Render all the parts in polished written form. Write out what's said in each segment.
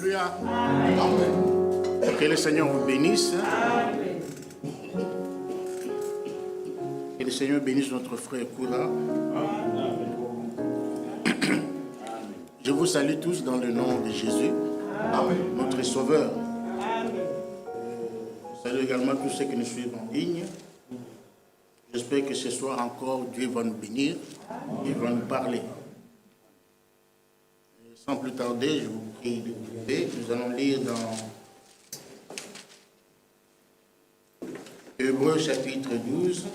Alléluia. Amen. Que le Seigneur vous bénisse. Amen. Que le Seigneur bénisse notre frère Koula. Je vous salue tous dans le nom de Jésus, Amen. Notre Sauveur. Amen. Je salue également tous ceux qui nous suivent en ligne. J'espère que ce soir encore, Dieu va nous bénir, il va nous parler. Sans plus tarder, je vous prie de vous lever. Nous allons lire dans Hébreux chapitre 12.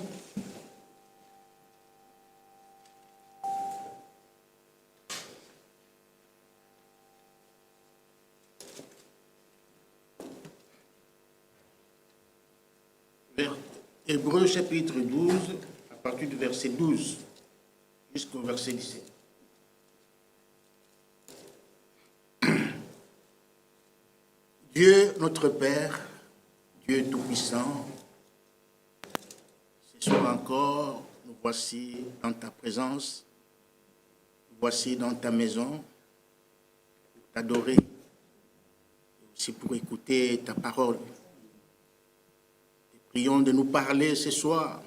Hébreux chapitre 12, à partir du verset 12 jusqu'au verset 17. Dieu, notre Père, Dieu Tout-Puissant, ce soir encore, nous voici dans ta présence, nous voici dans ta maison, pour t'adorer, et aussi pour écouter ta parole. Prions de nous parler ce soir,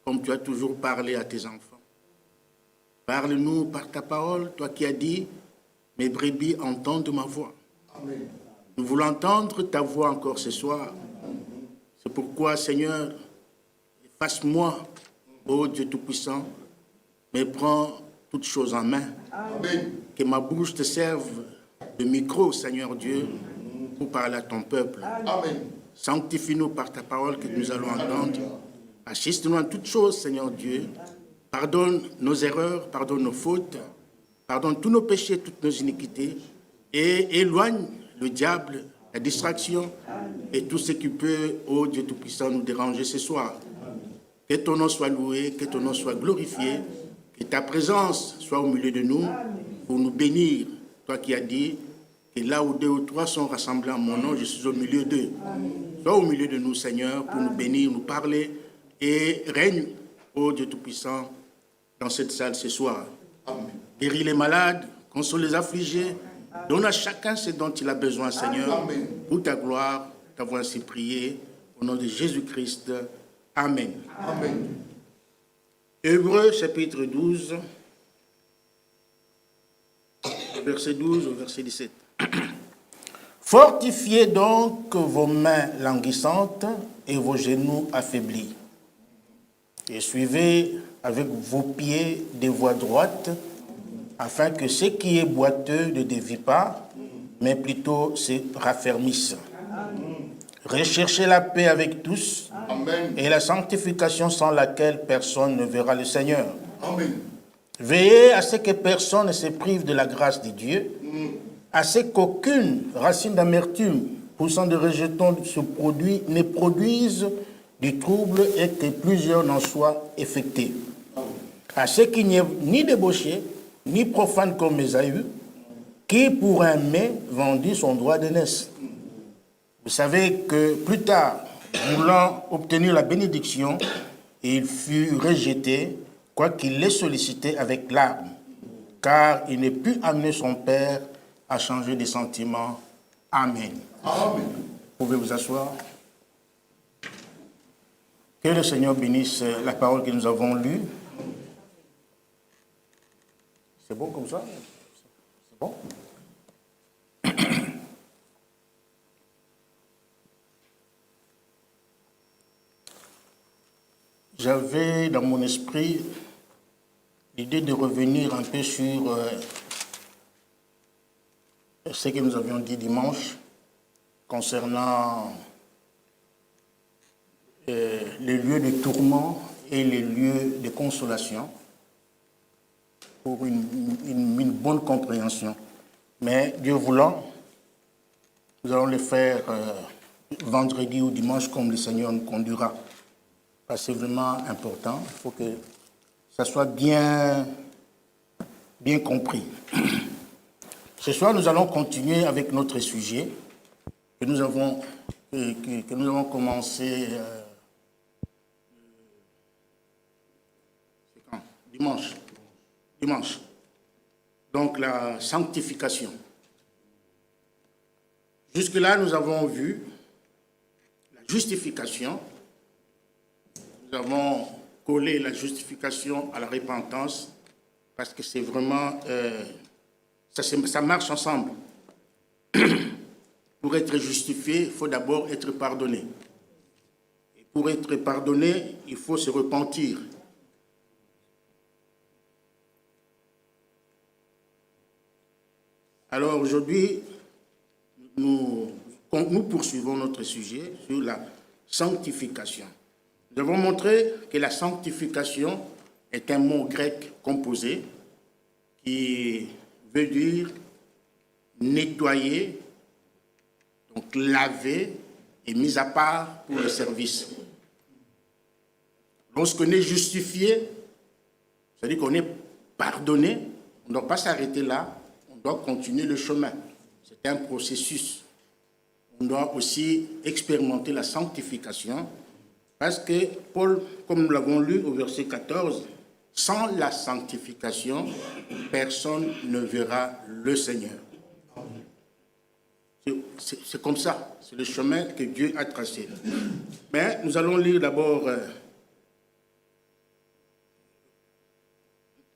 comme tu as toujours parlé à tes enfants. Parle-nous par ta parole, toi qui as dit, mes brebis entendent ma voix. Amen. Nous voulons entendre ta voix encore ce soir. C'est pourquoi, Seigneur, efface-moi, ô Dieu Tout-Puissant, mais prends toutes choses en main. Amen. Que ma bouche te serve de micro, Seigneur Dieu, pour parler à ton peuple. Amen. Sanctifie-nous par ta parole que nous allons entendre. Assiste-nous en toutes choses, Seigneur Dieu. Pardonne nos erreurs, pardonne nos fautes, pardonne tous nos péchés, toutes nos iniquités, et éloigne le diable, la distraction et tout ce qui peut, ô Dieu Tout-Puissant, nous déranger ce soir. Que ton nom soit loué, que ton nom soit glorifié, que ta présence soit au milieu de nous pour nous bénir. Toi qui as dit que là où 2 ou 3 sont rassemblés en mon nom, je suis au milieu d'eux. Sois au milieu de nous, Seigneur, pour nous bénir, nous parler et règne, ô Dieu Tout-Puissant, dans cette salle ce soir. Amen. Guéris les malades, console les affligés, donne à chacun ce dont il a besoin, Seigneur, Amen. Pour ta gloire, t'avoir ainsi prié, au nom de Jésus-Christ. Amen. Amen. Hébreux chapitre 12, verset 12 au verset 17. Fortifiez donc vos mains languissantes et vos genoux affaiblis, et suivez avec vos pieds des voies droites, afin que ce qui est boiteux ne dévie pas, mais plutôt se raffermisse. Recherchez la paix avec tous. Amen. Et la sanctification sans laquelle personne ne verra le Seigneur. Amen. Veillez à ce que personne ne se prive de la grâce de Dieu, à ce qu'aucune racine d'amertume poussant de rejetons ne produise du trouble et que plusieurs n'en soient affectés. À ce qu'il n'y ait ni débauché, ni profane comme Ésaü, qui pour un mets vendit son droit d'aînesse. Vous savez que plus tard, voulant obtenir la bénédiction, il fut rejeté, quoiqu'il l'ait sollicité avec larmes, car il ne put amener son père à changer de sentiment. Amen. Amen. Vous pouvez vous asseoir. Que le Seigneur bénisse la parole que nous avons lue. C'est bon comme ça? C'est bon? J'avais dans mon esprit l'idée de revenir un peu sur ce que nous avions dit dimanche concernant les lieux de tourment et les lieux de consolation pour une bonne compréhension. Mais Dieu voulant, nous allons le faire vendredi ou dimanche comme le Seigneur nous conduira. Parce que c'est vraiment important, il faut que ça soit bien compris. Ce soir, nous allons continuer avec notre sujet que nous avons commencé c'est quand? Dimanche. Donc la sanctification. Jusque-là, nous avons vu la justification. Nous avons collé la justification à la repentance parce que c'est vraiment... ça marche ensemble. Pour être justifié, il faut d'abord être pardonné. Et pour être pardonné, il faut se repentir. Alors aujourd'hui, nous poursuivons notre sujet sur la sanctification. Nous avons montré que la sanctification est un mot grec composé qui veut dire nettoyer, donc laver et mis à part pour le service. Lorsqu'on est justifié, c'est-à-dire qu'on est pardonné, on ne doit pas s'arrêter là, on doit continuer le chemin. C'est un processus. On doit aussi expérimenter la sanctification parce que Paul, comme nous l'avons lu au verset 14, sans la sanctification, personne ne verra le Seigneur. C'est comme ça, c'est le chemin que Dieu a tracé. Mais nous allons lire d'abord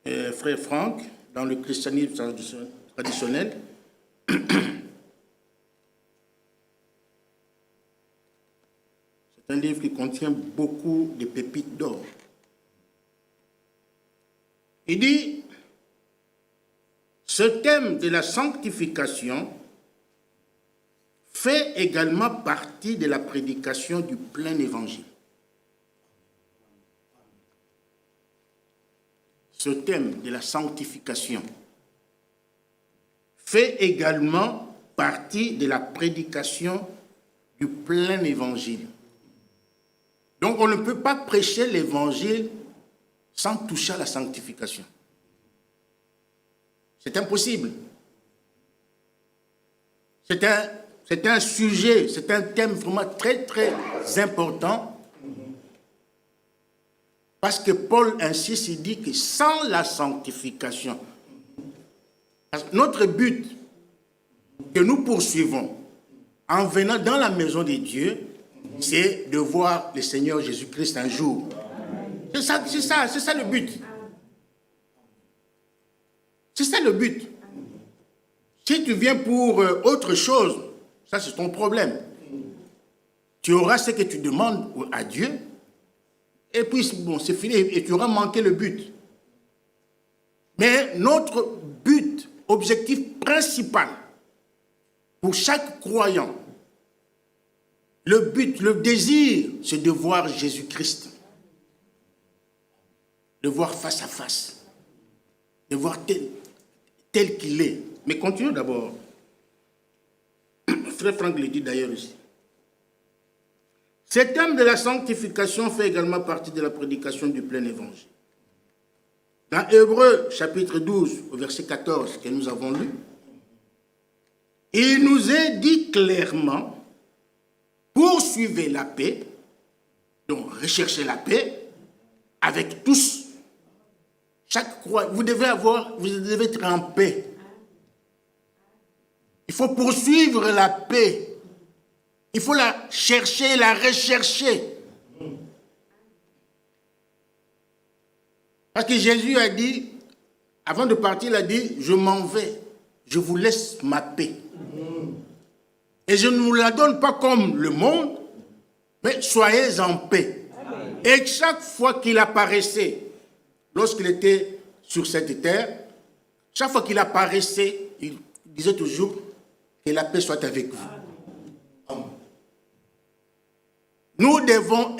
Frère Franck, dans le christianisme traditionnel. C'est un livre qui contient beaucoup de pépites d'or. Il dit, ce thème de la sanctification fait également partie de la prédication du plein évangile. Ce thème de la sanctification fait également partie de la prédication du plein évangile. Donc on ne peut pas prêcher l'évangile sans toucher à la sanctification. C'est impossible. C'est un sujet, c'est un thème vraiment très, très important. Parce que Paul insiste, il dit que sans la sanctification, notre but que nous poursuivons en venant dans la maison de Dieu, c'est de voir le Seigneur Jésus-Christ un jour. C'est ça le but. C'est ça le but. Si tu viens pour autre chose, ça c'est ton problème. Tu auras ce que tu demandes à Dieu, et puis bon, c'est fini, et tu auras manqué le but. Mais notre but, objectif principal, pour chaque croyant, le but, le désir, c'est de voir Jésus-Christ. De voir face à face. De voir tel qu'il est. Mais continuons d'abord. Frère Franck le dit d'ailleurs ici. Ce thème de la sanctification fait également partie de la prédication du plein évangile. Dans Hébreux, chapitre 12, au verset 14, que nous avons lu, il nous est dit clairement, poursuivez la paix, donc recherchez la paix avec tous. Chaque croyant, vous devez être en paix. Il faut poursuivre la paix. Il faut la chercher, la rechercher. Parce que Jésus a dit, avant de partir, il a dit, je m'en vais, je vous laisse ma paix. Et je ne vous la donne pas comme le monde, mais soyez en paix. Amen. Et chaque fois qu'il apparaissait, lorsqu'il était sur cette terre, chaque fois qu'il apparaissait, il disait toujours que la paix soit avec vous. Amen. Nous devons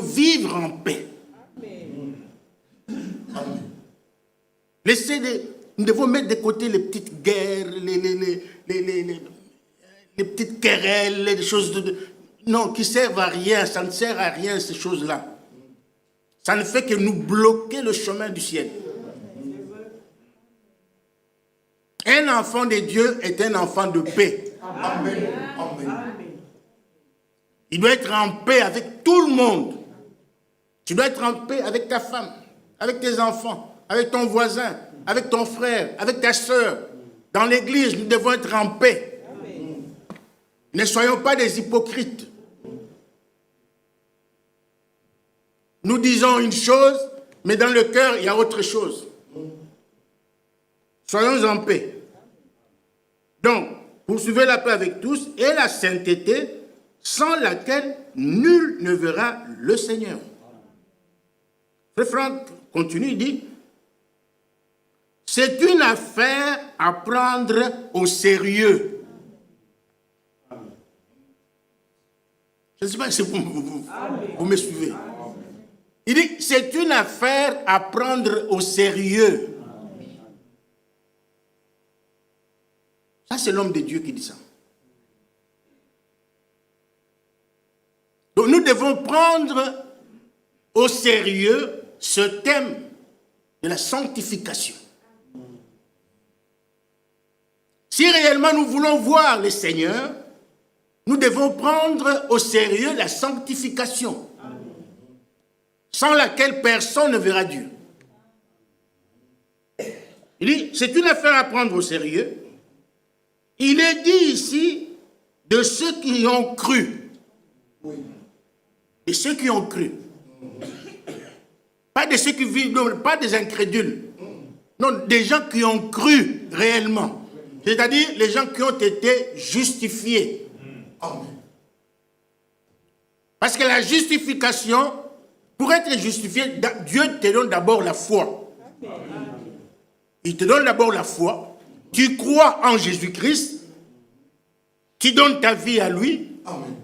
vivre en paix. Amen. Amen. Nous devons mettre de côté les petites guerres, les petites querelles, les choses non, qui servent à rien, ça ne sert à rien ces choses-là. Ça ne fait que nous bloquer le chemin du ciel. Un enfant de Dieu est un enfant de paix. Amen. Amen. Il doit être en paix avec tout le monde. Tu dois être en paix avec ta femme, avec tes enfants, avec ton voisin, avec ton frère, avec ta soeur. Dans l'église, nous devons être en paix. Ne soyons pas des hypocrites. Nous disons une chose, mais dans le cœur, il y a autre chose. Soyons en paix. Donc, poursuivez la paix avec tous et la sainteté, sans laquelle nul ne verra le Seigneur. Frère Franck continue, il dit, c'est une affaire à prendre au sérieux. Je ne sais pas si vous me suivez. Il dit, c'est une affaire à prendre au sérieux. Ça, c'est l'homme de Dieu qui dit ça. Donc, nous devons prendre au sérieux ce thème de la sanctification. Si réellement nous voulons voir le Seigneur, nous devons prendre au sérieux la sanctification, sans laquelle personne ne verra Dieu. Il dit, c'est une affaire à prendre au sérieux. Il est dit ici de ceux qui ont cru. De ceux qui ont cru. Pas de ceux qui vivent, non, pas des incrédules. Non, des gens qui ont cru réellement. C'est-à-dire les gens qui ont été justifiés. Parce que la justification, pour être justifié, Dieu te donne d'abord la foi. Il te donne d'abord la foi. Tu crois en Jésus-Christ. Tu donnes ta vie à lui. Amen.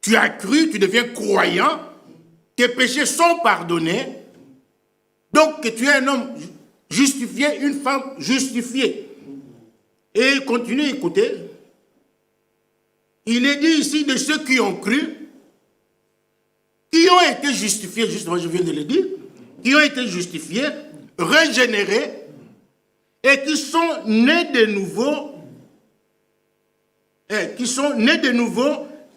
Tu as cru, tu deviens croyant. Tes péchés sont pardonnés. Donc tu es un homme justifié, une femme justifiée. Et il continue, écoutez. Il est dit ici de ceux qui ont cru, qui ont été justifiés, justement je viens de le dire, qui ont été justifiés, régénérés, et qui sont nés de nouveau,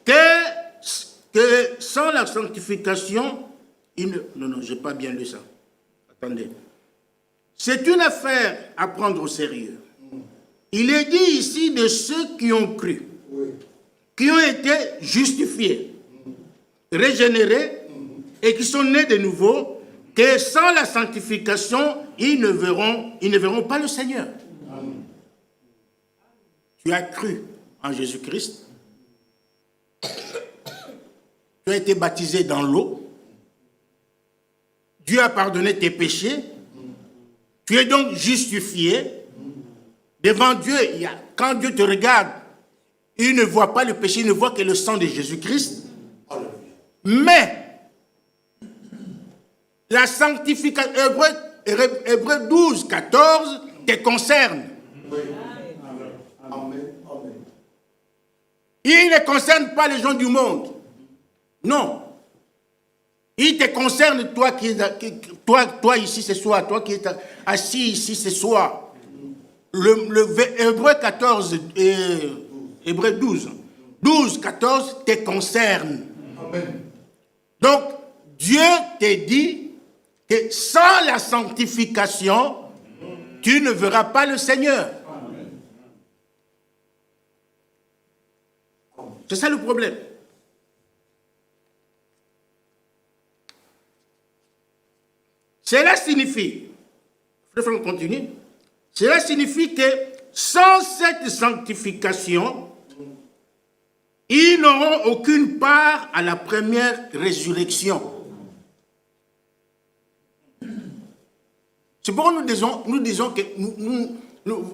que sans la sanctification, non, je n'ai pas bien lu ça. Attendez. C'est une affaire à prendre au sérieux. Il est dit ici de ceux qui ont cru, qui ont été justifiés, régénérés, et qui sont nés de nouveau, que sans la sanctification, ils ne verront pas le Seigneur. Tu as cru en Jésus-Christ. Tu as été baptisé dans l'eau. Dieu a pardonné tes péchés. Tu es donc justifié. Devant Dieu, quand Dieu te regarde, il ne voit pas le péché, il ne voit que le sang de Jésus-Christ. Mais la sanctification, Hébreux 12, 14, te concerne. Il ne concerne pas les gens du monde. Non. Il te concerne, toi ici ce soir, toi qui es assis ici ce soir. Le Hébreux 14 et Hébreux 12. 12, 14 te concerne. Amen. Donc, Dieu te dit que sans la sanctification, tu ne verras pas le Seigneur. C'est ça le problème. Cela signifie, on continue, cela signifie que sans cette sanctification, ils n'auront aucune part à la première résurrection. C'est pourquoi nous disons que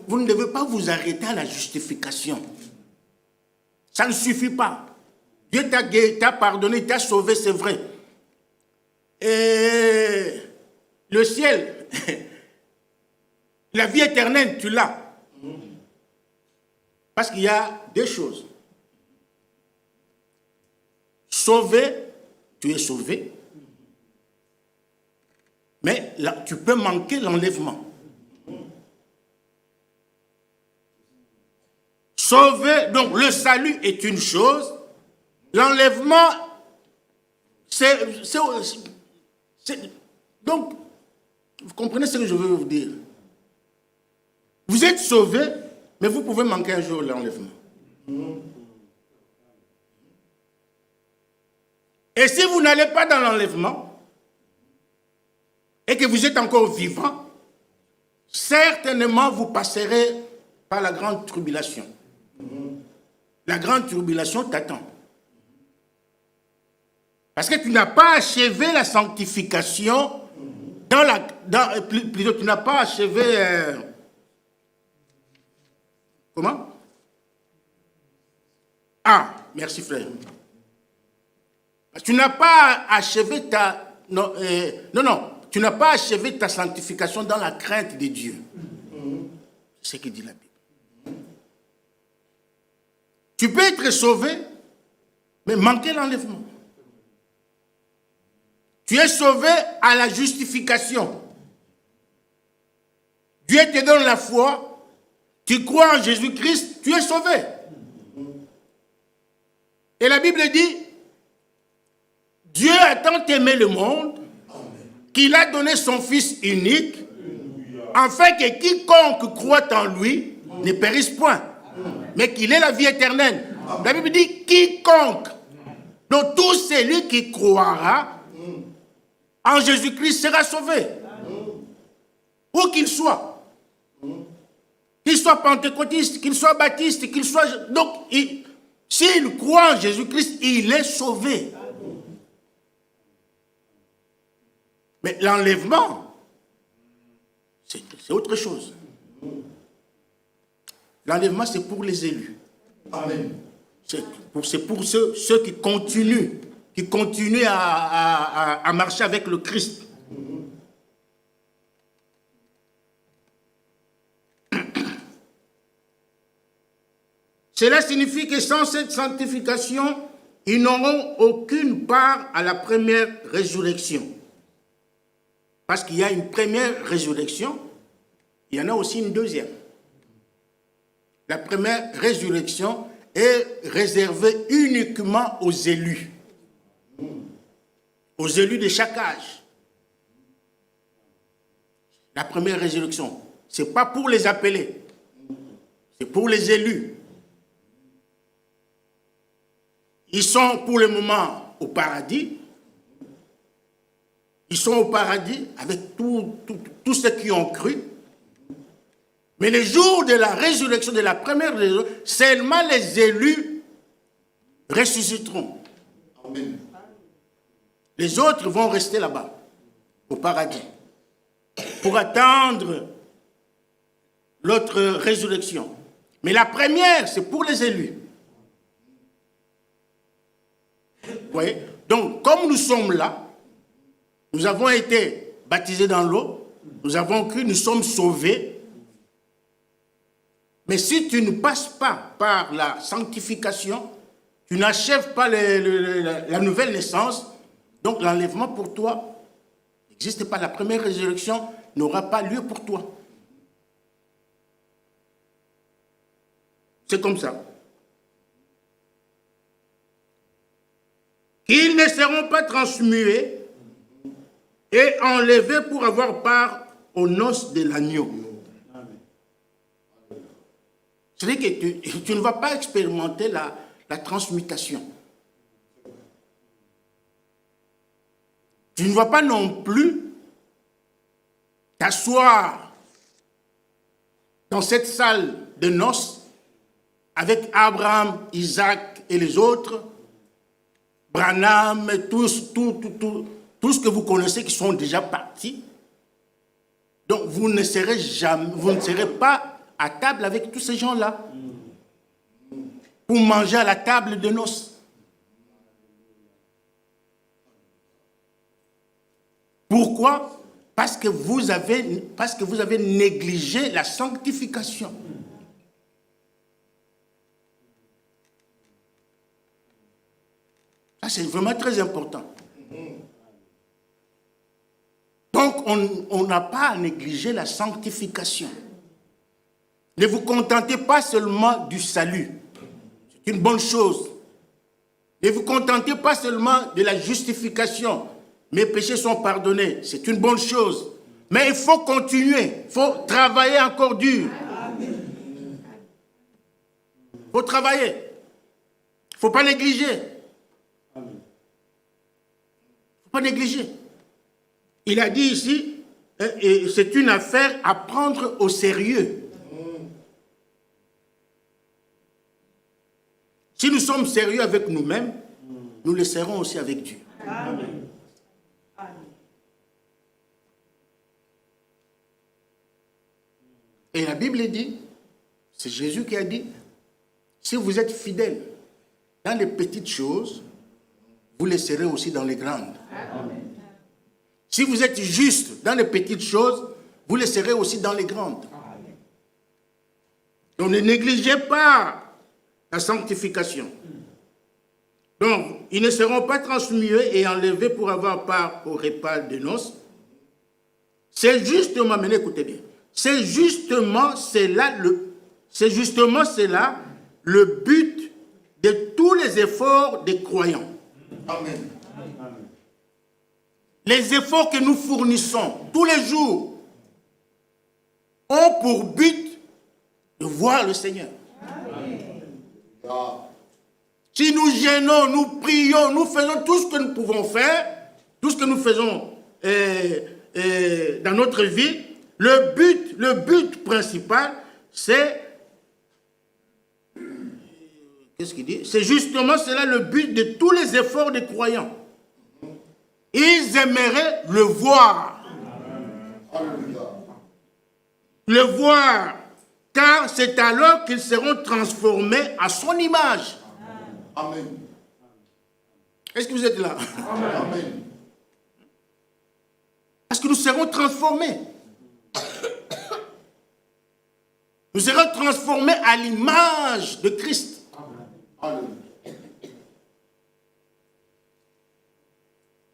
vous ne devez pas vous arrêter à la justification. Ça ne suffit pas. Dieu t'a pardonné, t'a sauvé, c'est vrai. Et le ciel, la vie éternelle, tu l'as. Parce qu'il y a deux choses. Sauvé, tu es sauvé. Mais là, tu peux manquer l'enlèvement. Sauvé, donc le salut est une chose. L'enlèvement, donc, vous comprenez ce que je veux vous dire. Vous êtes sauvé, mais vous pouvez manquer un jour l'enlèvement. Et si vous n'allez pas dans l'enlèvement, et que vous êtes encore vivant, certainement vous passerez par la grande tribulation. La grande tribulation t'attend. Parce que tu n'as pas achevé la sanctification plutôt tu n'as pas achevé comment? Ah, merci frère. Tu n'as pas achevé tu n'as pas achevé ta sanctification dans la crainte de Dieu. C'est ce que dit la Bible. Tu peux être sauvé, mais manquer l'enlèvement. Tu es sauvé à la justification. Dieu te donne la foi, tu crois en Jésus-Christ, tu es sauvé. Et la Bible dit, Dieu a tant aimé le monde qu'il a donné son Fils unique, afin que quiconque croit en lui ne périsse point, mais qu'il ait la vie éternelle. La Bible dit quiconque. Donc tout celui qui croira en Jésus-Christ sera sauvé. Où qu'il soit. Qu'il soit pentecôtiste, qu'il soit baptiste, qu'il soit... Donc, s'il croit en Jésus-Christ, il est sauvé. Mais l'enlèvement, c'est autre chose. L'enlèvement, c'est pour les élus. Amen. C'est pour ceux qui continuent à marcher avec le Christ. Cela signifie que sans cette sanctification, ils n'auront aucune part à la première résurrection. Parce qu'il y a une première résurrection, il y en a aussi une deuxième. La première résurrection est réservée uniquement aux élus. Aux élus de chaque âge. La première résurrection, ce n'est pas pour les appelés, c'est pour les élus. Ils sont pour le moment au paradis. Ils sont au paradis avec tous ceux qui ont cru. Mais le jour de la résurrection, de la première résurrection, seulement les élus ressusciteront. Amen. Les autres vont rester là-bas, au paradis, pour attendre l'autre résurrection. Mais la première, c'est pour les élus. Vous voyez? Donc, comme nous sommes là, nous avons été baptisés dans l'eau, nous avons cru, nous sommes sauvés. Mais si tu ne passes pas par la sanctification, tu n'achèves pas la nouvelle naissance, donc l'enlèvement pour toi n'existe pas. La première résurrection n'aura pas lieu pour toi. C'est comme ça. Ils ne seront pas transmués et enlevés pour avoir part aux noces de l'agneau. C'est-à-dire que tu ne vas pas expérimenter la transmutation. Tu ne vas pas non plus t'asseoir dans cette salle de noces avec Abraham, Isaac et les autres, Branham, tout ce que vous connaissez qui sont déjà partis. Donc vous ne serez pas à table avec tous ces gens-là pour manger à la table de noces. Pourquoi? Parce que vous avez négligé la sanctification. Ça, c'est vraiment très important. Donc, on n'a pas à négliger la sanctification. Ne vous contentez pas seulement du salut. C'est une bonne chose. Ne vous contentez pas seulement de la justification. Mes péchés sont pardonnés. C'est une bonne chose. Mais il faut continuer. Il faut travailler encore dur. Il faut travailler. Il ne faut pas négliger. Pas négliger. Il a dit ici, c'est une affaire à prendre au sérieux. Si nous sommes sérieux avec nous-mêmes, nous le serons aussi avec Dieu. Amen. Et la Bible dit, c'est Jésus qui a dit, si vous êtes fidèles dans les petites choses, vous le serez aussi dans les grandes. Amen. Si vous êtes juste dans les petites choses, vous le serez aussi dans les grandes. Amen. Donc ne négligez pas la sanctification. Donc, ils ne seront pas transmués et enlevés pour avoir part au repas de noces. C'est justement, mais écoutez bien, c'est justement cela le but de tous les efforts des croyants. Amen. Les efforts que nous fournissons tous les jours ont pour but de voir le Seigneur. Amen. Si nous gênons, nous prions, nous faisons tout ce que nous pouvons faire, tout ce que nous faisons dans notre vie, le but principal, c'est... Qu'est-ce qu'il dit? C'est justement cela le but de tous les efforts des croyants. Ils aimeraient le voir. Le voir, car c'est alors qu'ils seront transformés à son image. Amen. Est-ce que vous êtes là? Amen. Parce que nous serons transformés. Nous serons transformés à l'image de Christ. Amen.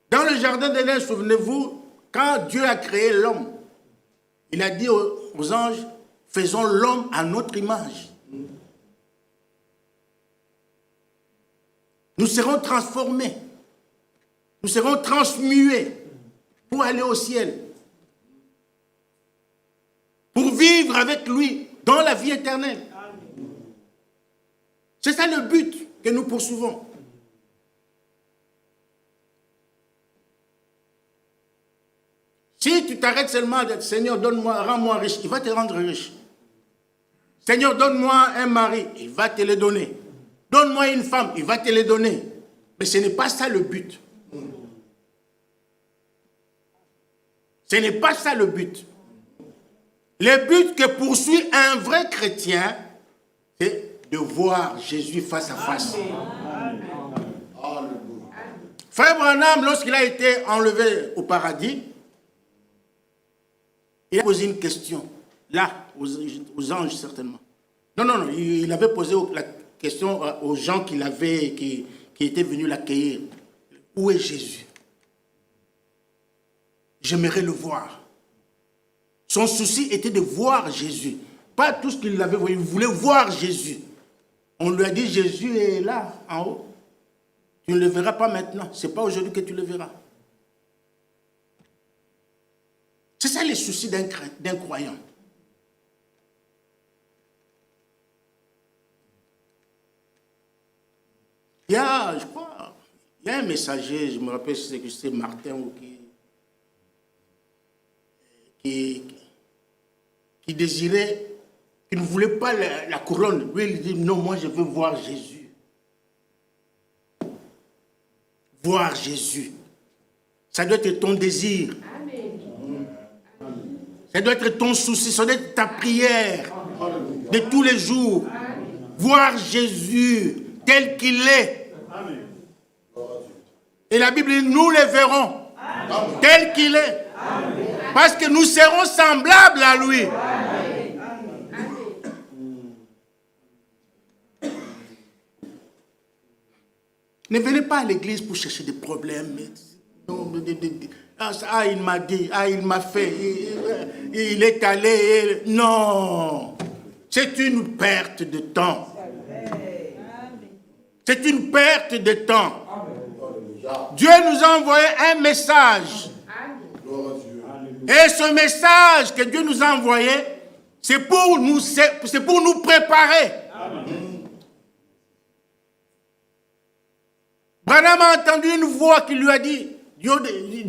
Dans le jardin d'Éden, souvenez-vous, quand Dieu a créé l'homme, il a dit aux anges, faisons l'homme à notre image. Nous serons transformés. Nous serons transmués pour aller au ciel. Pour vivre avec lui dans la vie éternelle. C'est ça le but que nous poursuivons. Si tu t'arrêtes seulement d'être Seigneur, donne-moi, rends-moi riche, il va te rendre riche. Seigneur, donne-moi un mari, il va te le donner. Donne-moi une femme, il va te les donner. Mais ce n'est pas ça le but. Ce n'est pas ça le but. Le but que poursuit un vrai chrétien, c'est de voir Jésus face à face. Amen. Frère Branham, lorsqu'il a été enlevé au paradis, il a posé une question, là, aux anges certainement. Non, il avait posé la question aux gens qui étaient venus l'accueillir. Où est Jésus? J'aimerais le voir. Son souci était de voir Jésus. Pas tout ce qu'il avait vu, il voulait voir Jésus. On lui a dit, Jésus est là, en haut. Tu ne le verras pas maintenant. Ce n'est pas aujourd'hui que tu le verras. C'est ça les soucis d'un croyant. Il y a, je crois, il y a un messager, je me rappelle si c'est Martin ou qui désirait, qui ne voulait pas la couronne. Lui, il dit, non, moi je veux voir Jésus. Voir Jésus. Ça doit être ton désir. Amen. Ça doit être ton souci, ça doit être ta prière de tous les jours. Amen. Voir Jésus tel qu'il est. Amen. Et la Bible dit, nous le verrons tel qu'il est. Amen. Parce que nous serons semblables à lui. Amen. Ne venez pas à l'église pour chercher des problèmes. Ah, il m'a dit, ah, il m'a fait, il est allé. Non, c'est une perte de temps. C'est une perte de temps. Dieu nous a envoyé un message. Et ce message que Dieu nous a envoyé, c'est pour nous préparer. Branham a entendu une voix qui lui a dit, du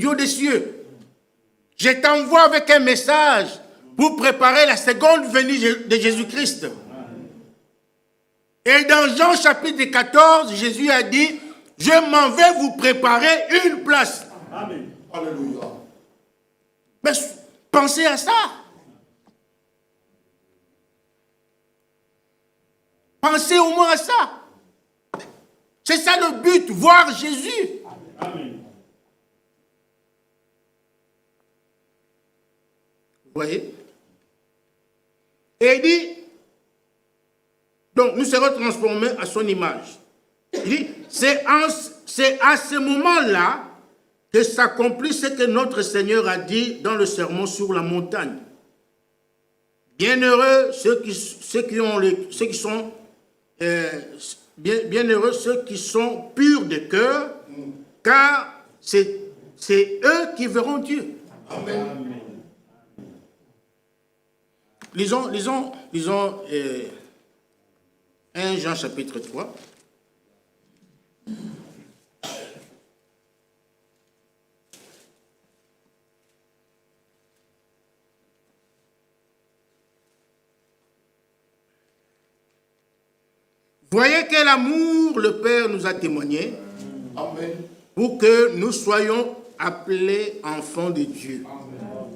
haut des cieux. Je t'envoie avec un message pour préparer la seconde venue de Jésus-Christ. Et dans Jean chapitre 14, Jésus a dit, je m'en vais vous préparer une place. Amen. Alléluia. Mais pensez à ça. Pensez au moins à ça. C'est ça le but, voir Jésus. Amen. Vous voyez? Et il dit, donc nous serons transformés à son image. Il dit, c'est à ce moment-là que s'accomplit ce que notre Seigneur a dit dans le sermon sur la montagne. Bienheureux bienheureux ceux qui sont purs de cœur, car c'est eux qui verront Dieu. Amen. Lisons 1 Jean chapitre 3. Voyez quel amour le Père nous a témoigné. Amen. Pour que nous soyons appelés enfants de Dieu. Amen.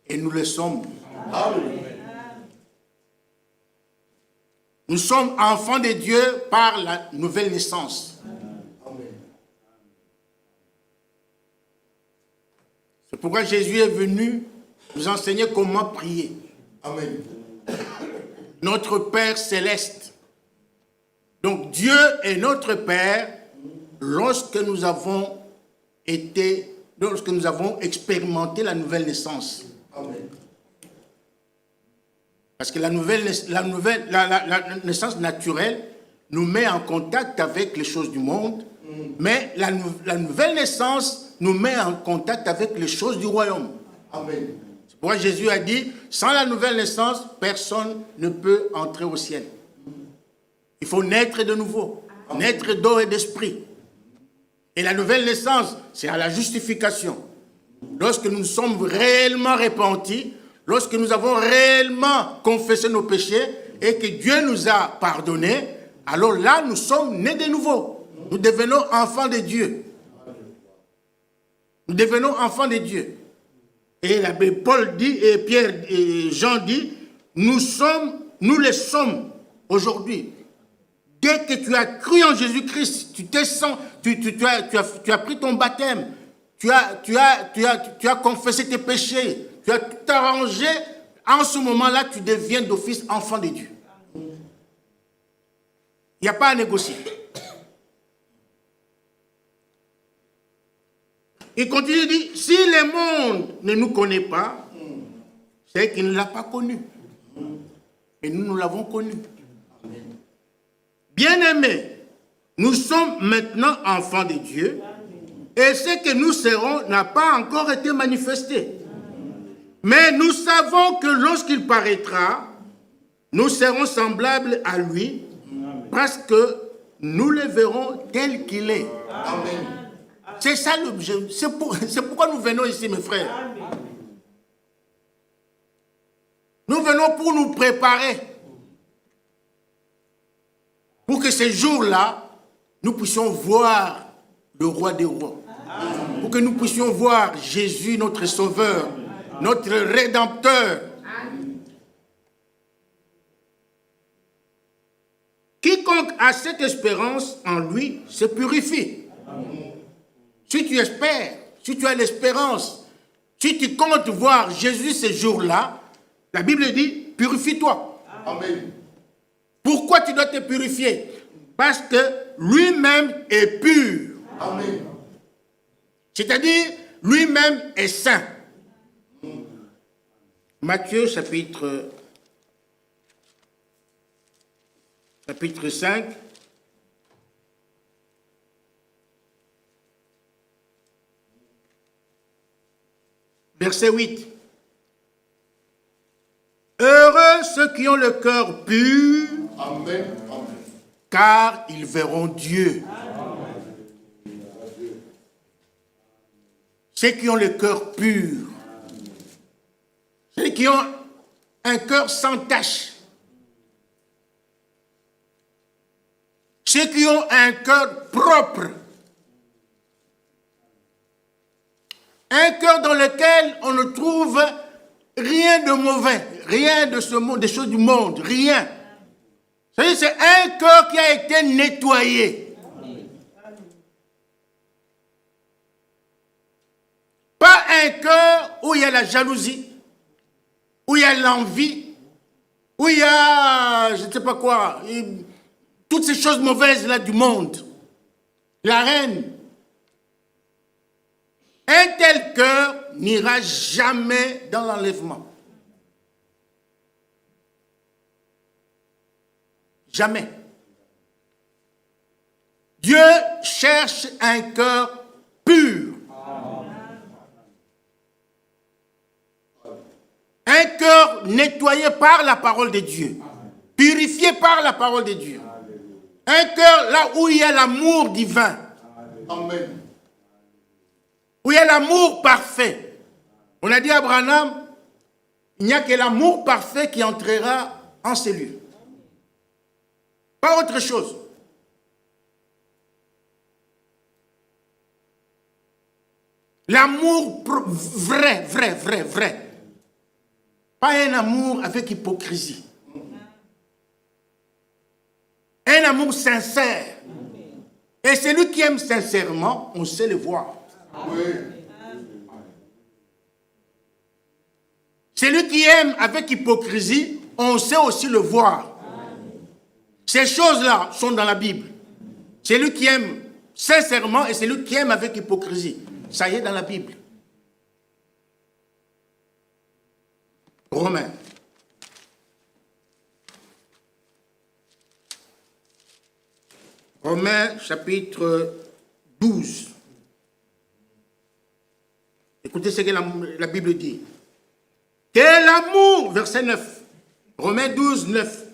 Et nous le sommes. Amen. Nous sommes enfants de Dieu par la nouvelle naissance. Amen. C'est pourquoi Jésus est venu nous enseigner comment prier. Amen. Notre Père céleste. Donc Dieu est notre Père lorsque nous avons expérimenté la nouvelle naissance. Amen. Parce que la naissance naturelle nous met en contact avec les choses du monde, mais la nouvelle naissance nous met en contact avec les choses du royaume. Amen. C'est pourquoi Jésus a dit, sans la nouvelle naissance, personne ne peut entrer au ciel. Il faut naître de nouveau, naître d'eau et d'esprit. Et la nouvelle naissance, c'est à la justification. Lorsque nous sommes réellement repentis, lorsque nous avons réellement confessé nos péchés et que Dieu nous a pardonnés, alors là, nous sommes nés de nouveau. Nous devenons enfants de Dieu. Nous devenons enfants de Dieu. Et Paul dit, et Pierre et Jean dit, nous le sommes aujourd'hui. Dès que tu as cru en Jésus-Christ, tu as pris ton baptême, tu as confessé tes péchés, tu as tout arrangé, en ce moment-là, tu deviens d'office enfant de Dieu. Il n'y a pas à négocier. Il continue de dire, si le monde ne nous connaît pas, c'est qu'il ne l'a pas connu. Et nous l'avons connu. Bien-aimés, nous sommes maintenant enfants de Dieu, et ce que nous serons n'a pas encore été manifesté. Mais nous savons que lorsqu'il paraîtra, nous serons semblables à lui, parce que nous le verrons tel qu'il est. Amen. C'est ça l'objet. C'est pourquoi nous venons ici, mes frères. Nous venons pour nous préparer. Pour que ces jours-là, nous puissions voir le roi des rois. Amen. Pour que nous puissions voir Jésus, notre sauveur, notre rédempteur. Amen. Quiconque a cette espérance en lui se purifie. Amen. Si tu espères, si tu as l'espérance, si tu comptes voir Jésus ces jours-là, la Bible dit, purifie-toi. Amen. Pourquoi tu dois te purifier? Parce que lui-même est pur. Amen. C'est-à-dire, lui-même est saint. Matthieu chapitre 5. Verset 8. Heureux ceux qui ont le cœur pur, Amen. car ils verront Dieu. Ceux qui ont le cœur pur. Ceux qui ont un cœur sans tache. Ceux qui ont un cœur propre. Un cœur dans lequel on ne trouve rien de mauvais, rien de ce monde, des choses du monde, rien. C'est un cœur qui a été nettoyé. Pas un cœur où il y a la jalousie, où il y a l'envie, où il y a, je ne sais pas quoi, toutes ces choses mauvaises là du monde. La reine. Un tel cœur n'ira jamais dans l'enlèvement. Jamais. Dieu cherche un cœur pur. Un cœur nettoyé par la parole de Dieu. Purifié par la parole de Dieu. Un cœur là où il y a l'amour divin. Amen. Où il y a l'amour parfait. On a dit à Abraham, il n'y a que l'amour parfait qui entrera en ces lieux. Pas autre chose. L'amour vrai. Pas un amour avec hypocrisie. Un amour sincère. Et celui qui aime sincèrement, on sait le voir. Oui. Celui qui aime avec hypocrisie, on sait aussi le voir. Ces choses-là sont dans la Bible. Celui qui aime sincèrement et celui qui aime avec hypocrisie. Ça y est dans la Bible. Romains. Romains chapitre 12. Écoutez ce que la Bible dit. Que l'amour, verset 9, Romains 12, 9.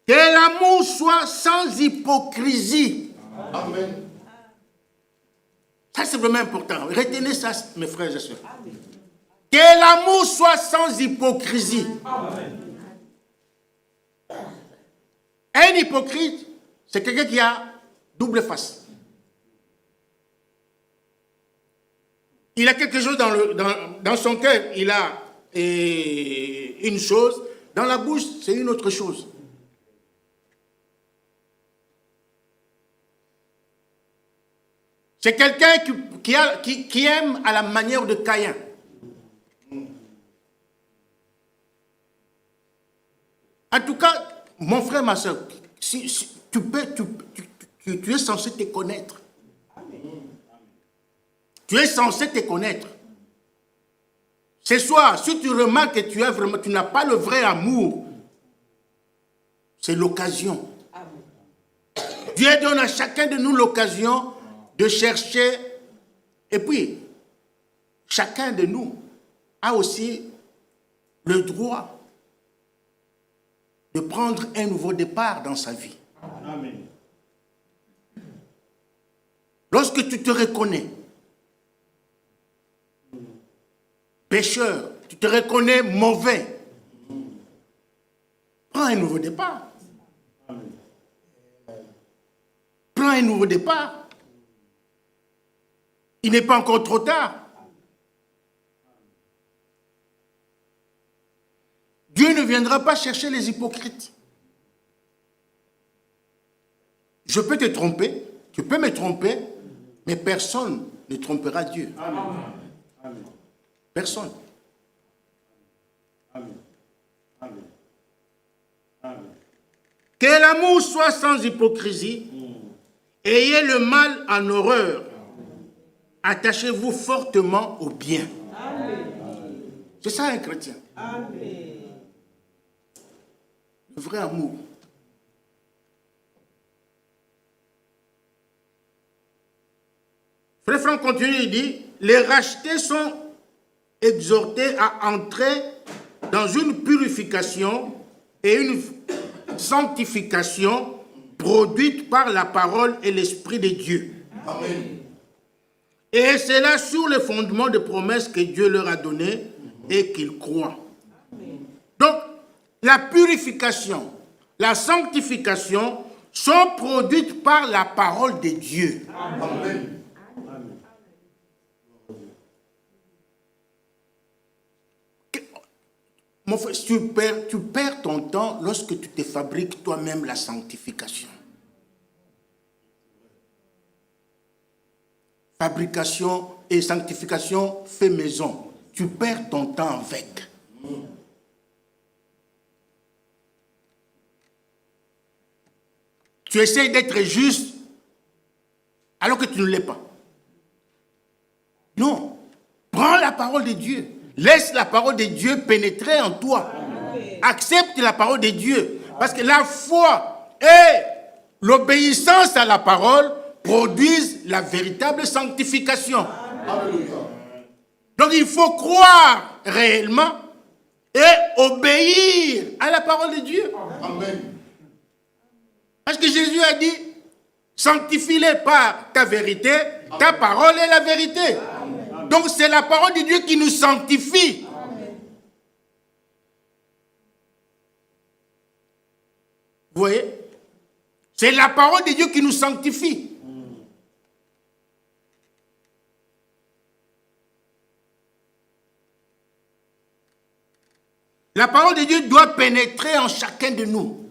Que l'amour soit sans hypocrisie. Amen. Ça, c'est vraiment important. Retenez ça, mes frères et sœurs. Que l'amour soit sans hypocrisie. Un hypocrite, c'est quelqu'un qui a double face. Il a quelque chose dans son cœur, il a une chose. Dans la bouche, c'est une autre chose. C'est quelqu'un qui aime à la manière de Caïn. En tout cas, mon frère, ma soeur, tu es censé te connaître. Tu es censé te connaître. Ce soir, si tu remarques que tu n'as pas le vrai amour, c'est l'occasion. Dieu donne à chacun de nous l'occasion de chercher. Et puis, chacun de nous a aussi le droit de prendre un nouveau départ dans sa vie. Amen. Lorsque tu te reconnais pécheur, tu te reconnais mauvais, prends un nouveau départ. Prends un nouveau départ. Il n'est pas encore trop tard. Dieu ne viendra pas chercher les hypocrites. Je peux te tromper, tu peux me tromper, mais personne ne trompera Dieu. Amen. Amen. Personne. Amen. Amen. Amen. Que l'amour soit sans hypocrisie. Ayez le mal en horreur. Attachez-vous fortement au bien. C'est ça un chrétien. Le vrai amour. Frère Franck continue, il dit, les rachetés sont exhortés à entrer dans une purification et une sanctification produite par la parole et l'Esprit de Dieu. Amen. Et c'est là sur le fondement de promesses que Dieu leur a données et qu'ils croient. Donc, la purification, la sanctification sont produites par la parole de Dieu. Amen. Mon frère, tu perds ton temps lorsque tu te fabriques toi-même la sanctification. Fabrication et sanctification fait maison. Tu perds ton temps avec. Tu essaies d'être juste alors que tu ne l'es pas. Non. Prends la parole de Dieu. Laisse la parole de Dieu pénétrer en toi. Accepte la parole de Dieu. Parce que la foi et l'obéissance à la parole produisent la véritable sanctification. Alléluia. Donc il faut croire réellement et obéir à la parole de Dieu. Amen. Parce que Jésus a dit, sanctifie-les par ta vérité, ta parole est la vérité. Donc c'est la parole de Dieu qui nous sanctifie. Vous voyez? C'est la parole de Dieu qui nous sanctifie. La parole de Dieu doit pénétrer en chacun de nous.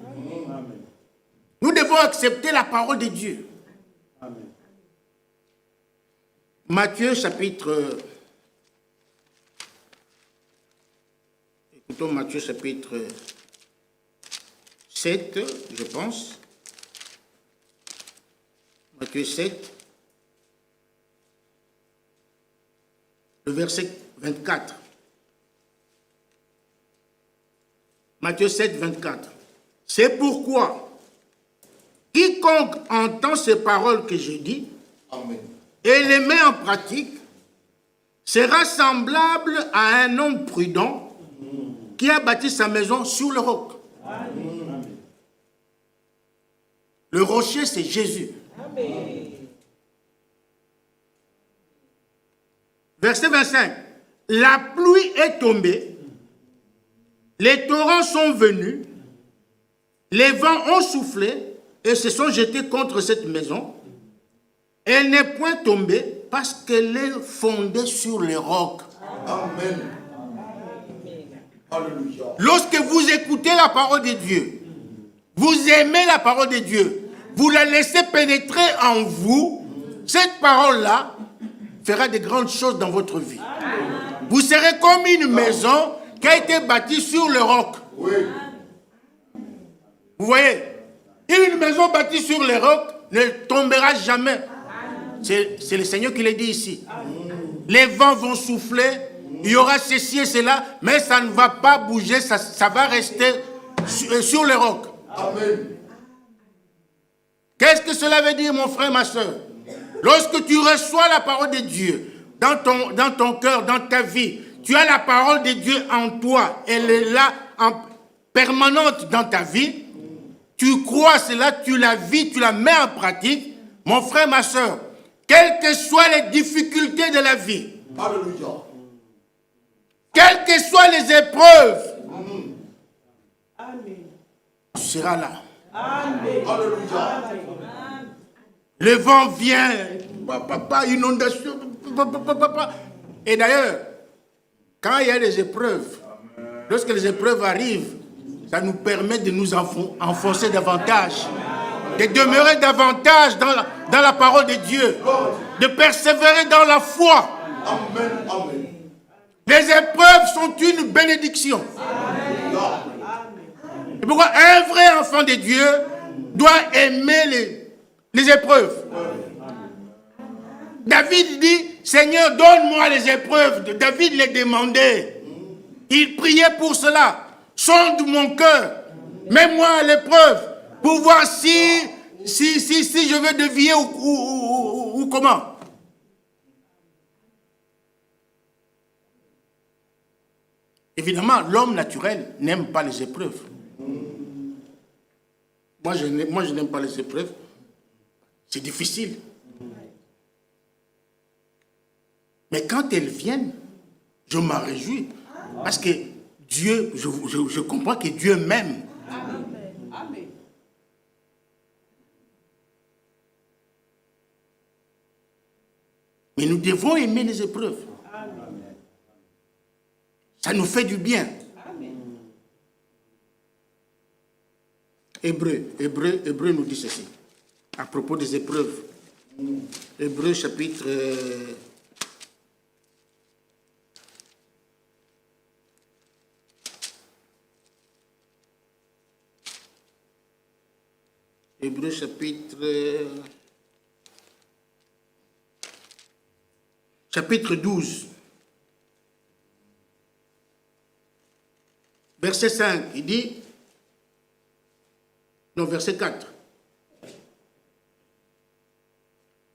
Nous devons accepter la parole de Dieu. Amen. Matthieu chapitre... Écoutons Matthieu chapitre 7, je pense. Matthieu 7, le verset 24. Matthieu 7, 24. C'est pourquoi quiconque entend ces paroles que je dis Amen. et les met en pratique sera semblable à un homme prudent qui a bâti sa maison sur le roc. Amen. Le rocher, c'est Jésus. Amen. Verset 25. La pluie est tombée, les torrents sont venus, les vents ont soufflé et se sont jetés contre cette maison. Elle n'est point tombée parce qu'elle est fondée sur le roc. Amen. Alléluia. Lorsque vous écoutez la parole de Dieu, vous aimez la parole de Dieu, vous la laissez pénétrer en vous, cette parole-là fera de grandes choses dans votre vie. Vous serez comme une maison qui a été bâtie sur le roc. Oui. Vous voyez, une maison bâtie sur le roc ne tombera jamais. C'est le Seigneur qui l'a dit ici. Les vents vont souffler, il y aura ceci et cela, mais ça ne va pas bouger, ça va rester sur le roc. Amen. Qu'est-ce que cela veut dire, mon frère, ma soeur? Lorsque tu reçois la parole de Dieu dans ton cœur, dans ta vie, tu as la parole de Dieu en toi, elle est là en permanente dans ta vie, tu crois cela, tu la vis, tu la mets en pratique, mon frère, ma soeur, quelles que soient les difficultés de la vie, Alléluia. quelles que soient les épreuves, Amen. tu seras là. Amen. Alléluia. Le vent vient, inondation, et d'ailleurs, quand il y a des épreuves, lorsque les épreuves arrivent, ça nous permet de nous enfoncer davantage, de demeurer davantage dans la parole de Dieu, de persévérer dans la foi. Amen. Amen. Les épreuves sont une bénédiction. C'est pourquoi un vrai enfant de Dieu doit aimer les épreuves. David dit, Seigneur, donne-moi les épreuves. David les demandait. Il priait pour cela. Sonde mon cœur. Mets-moi à l'épreuve pour voir si je veux dévier ou comment. Évidemment, l'homme naturel n'aime pas les épreuves. Moi, je n'aime pas les épreuves. C'est difficile. Mais quand elles viennent, je m'en réjouis. Parce que Dieu, je comprends que Dieu m'aime. Amen. Amen. Mais nous devons aimer les épreuves. Amen. Ça nous fait du bien. Amen. Hébreu nous dit ceci, à propos des épreuves. Hébreu chapitre... Hébreu chapitre 12. Verset 5, il dit... Non, verset 4.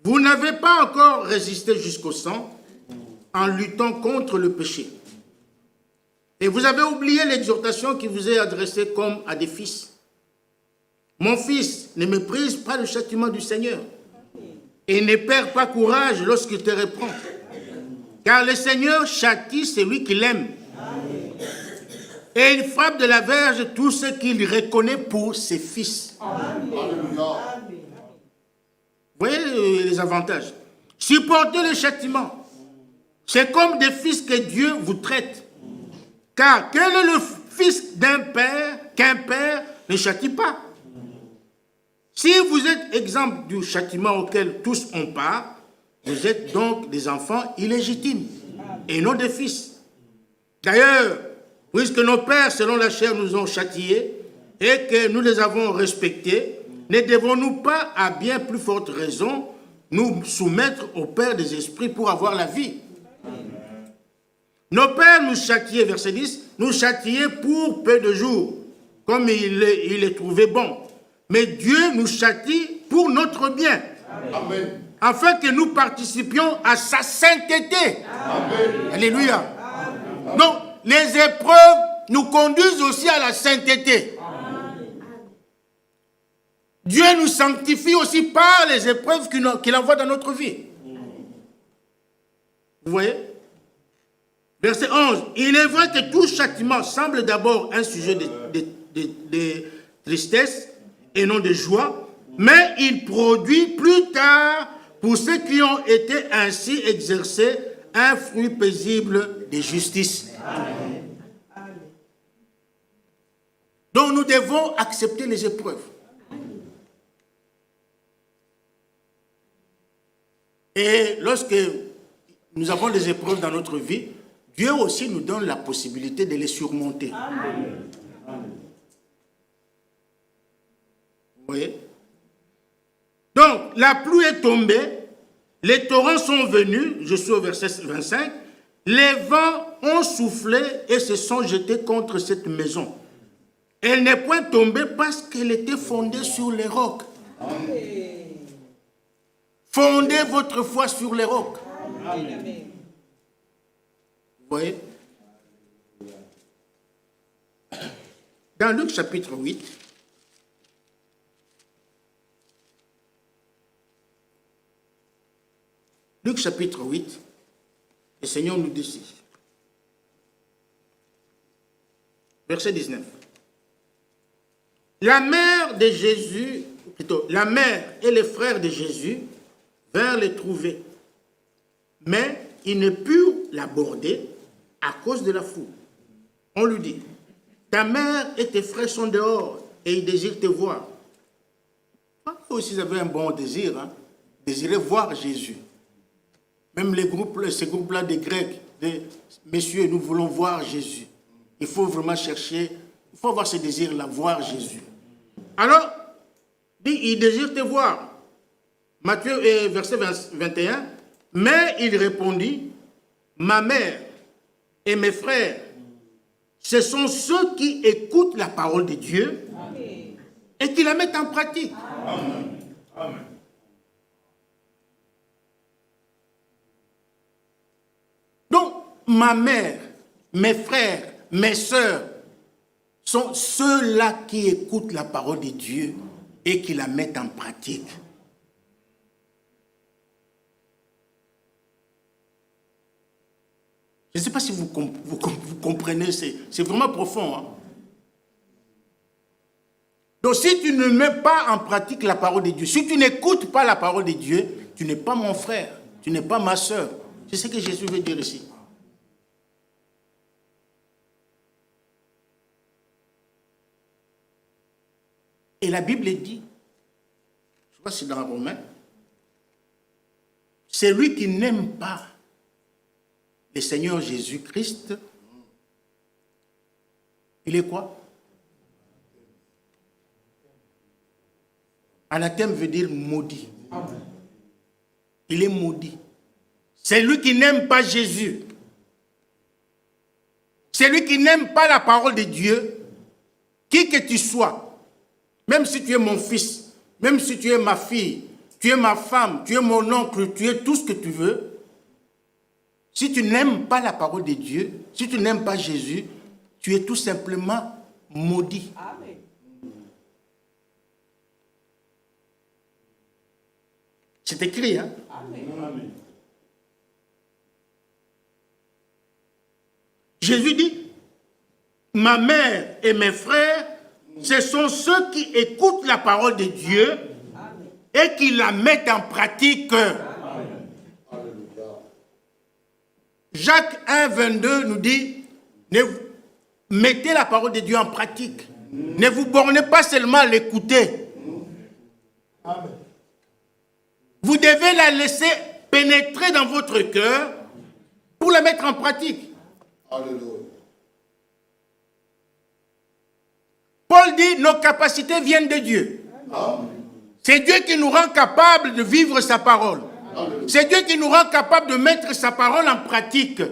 Vous n'avez pas encore résisté jusqu'au sang en luttant contre le péché. Et vous avez oublié l'exhortation qui vous est adressée comme à des fils. Mon fils, ne méprise pas le châtiment du Seigneur et ne perds pas courage lorsqu'il te reprend. Car le Seigneur châtie celui qui l'aime. Et il frappe de la verge tous ceux qu'il reconnaît pour ses fils. Alléluia. Vous voyez les avantages. Supportez le châtiment. C'est comme des fils que Dieu vous traite. Car quel est le fils d'un père qu'un père ne châtie pas? Si vous êtes exemple du châtiment auquel tous ont part, vous êtes donc des enfants illégitimes et non des fils. D'ailleurs, puisque nos pères, selon la chair, nous ont châtiés et que nous les avons respectés, ne devons-nous pas, à bien plus forte raison, nous soumettre au Père des esprits pour avoir la vie? Nos pères nous châtiaient, verset 10, nous châtiaient pour peu de jours, comme il les trouvait bon. Mais Dieu nous châtie pour notre bien, Amen. afin que nous participions à sa sainteté. Amen. Alléluia. Donc, les épreuves nous conduisent aussi à la sainteté. Dieu nous sanctifie aussi par les épreuves qu'il envoie dans notre vie. Vous voyez? Verset 11. Il est vrai que tout châtiment semble d'abord un sujet de tristesse et non de joie, mais il produit plus tard, pour ceux qui ont été ainsi exercés, un fruit paisible de justice. Amen. Donc nous devons accepter les épreuves. Et lorsque nous avons des épreuves dans notre vie, Dieu aussi nous donne la possibilité de les surmonter. Amen. Vous voyez? Donc, la pluie est tombée, les torrents sont venus, je suis au verset 25, les vents ont soufflé et se sont jetés contre cette maison. Elle n'est point tombée parce qu'elle était fondée sur les rocs. Amen. Fondez votre foi sur les rocs. Amen. Vous voyez? Dans Luc chapitre 8, Luc chapitre 8, le Seigneur nous dit ceci. Verset 19. La mère de Jésus, plutôt, la mère et les frères de Jésus vinrent les trouver, mais ils ne purent l'aborder à cause de la foule. On lui dit, ta mère et tes frères sont dehors et ils désirent te voir. Vous aussi, vous avez un bon désir, hein? Désirez voir Jésus. Même ces groupes-là des Grecs, messieurs, nous voulons voir Jésus. Il faut vraiment chercher, il faut avoir ce désir-là, voir Jésus. Alors, il désire te voir. Matthieu, verset 21, mais il répondit, ma mère et mes frères, ce sont ceux qui écoutent la parole de Dieu et qui la mettent en pratique. Amen. Amen. Donc, ma mère, mes frères, mes sœurs sont ceux-là qui écoutent la parole de Dieu et qui la mettent en pratique. Je ne sais pas si vous comprenez, c'est vraiment profond. Hein? Donc si tu ne mets pas en pratique la parole de Dieu, si tu n'écoutes pas la parole de Dieu, tu n'es pas mon frère, tu n'es pas ma soeur. C'est ce que Jésus veut dire ici. Et la Bible dit, je crois que c'est dans Romains, c'est lui qui n'aime pas le Seigneur Jésus-Christ, il est quoi? Anathème veut dire maudit. Il est maudit. C'est lui qui n'aime pas Jésus. C'est lui qui n'aime pas la parole de Dieu. Qui que tu sois, même si tu es mon fils, même si tu es ma fille, tu es ma femme, tu es mon oncle, tu es tout ce que tu veux, si tu n'aimes pas la parole de Dieu, si tu n'aimes pas Jésus, tu es tout simplement maudit. Amen. C'est écrit, hein? Amen. Amen. Jésus dit, ma mère et mes frères, ce sont ceux qui écoutent la parole de Dieu Amen. et qui la mettent en pratique. Jacques 1, 22 nous dit, mettez la parole de Dieu en pratique. Ne vous bornez pas seulement à l'écouter. Vous devez la laisser pénétrer dans votre cœur pour la mettre en pratique. Alléluia. Paul dit, nos capacités viennent de Dieu. Amen. C'est Dieu qui nous rend capables de vivre sa parole. Alléluia. C'est Dieu qui nous rend capables de mettre sa parole en pratique.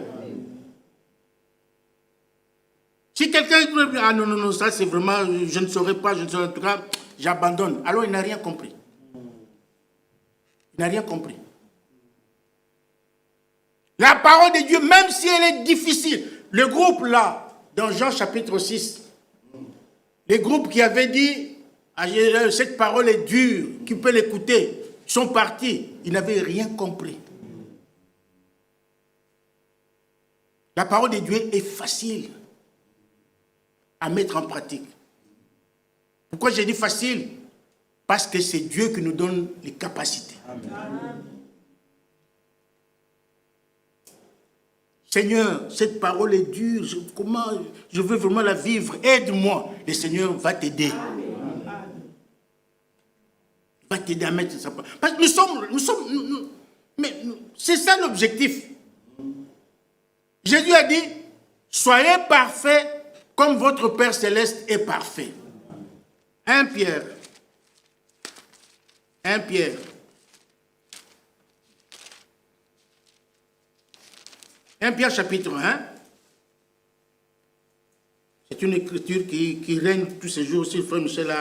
Si quelqu'un dit, ah non, non, non, ça c'est vraiment, je ne saurais pas, en tout cas, j'abandonne. Alors il n'a rien compris. Il n'a rien compris. La parole de Dieu, même si elle est difficile, le groupe là, dans Jean chapitre 6, les groupes qui avaient dit, ah, cette parole est dure, qui peut l'écouter, sont partis. Ils n'avaient rien compris. La parole de Dieu est facile à mettre en pratique. Pourquoi j'ai dit facile? Parce que c'est Dieu qui nous donne les capacités. Amen. Seigneur, cette parole est dure, comment je veux vraiment la vivre? Aide-moi. Le Seigneur va t'aider. Va t'aider à mettre sa parole. Parce que mais c'est ça l'objectif. Jésus a dit, soyez parfaits comme votre Père Céleste est parfait. 1 Pierre. 1 Pierre. 1 Pierre chapitre 1. C'est une écriture qui règne tous ces jours aussi. Le frère Michel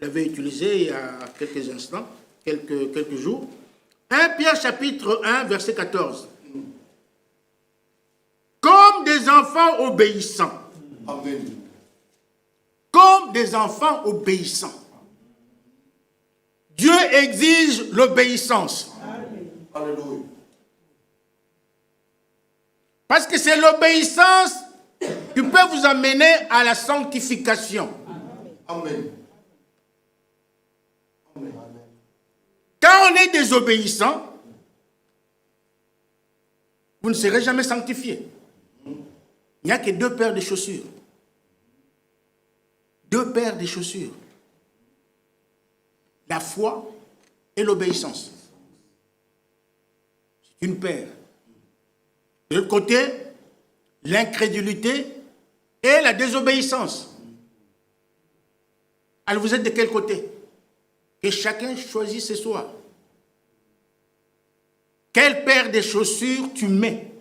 l'avait utilisé il y a quelques instants, quelques jours. 1 Pierre chapitre 1, verset 14. Comme des enfants obéissants. Amen. Comme des enfants obéissants. Dieu exige l'obéissance. Alléluia. Parce que c'est l'obéissance qui peut vous amener à la sanctification. Amen. Quand on est désobéissant, vous ne serez jamais sanctifié. Il n'y a que deux paires de chaussures. Deux paires de chaussures. La foi et l'obéissance. C'est une paire. De l'autre côté, l'incrédulité et la désobéissance. Alors vous êtes de quel côté? Que chacun choisisse ce soir. Quelle paire de chaussures tu mets?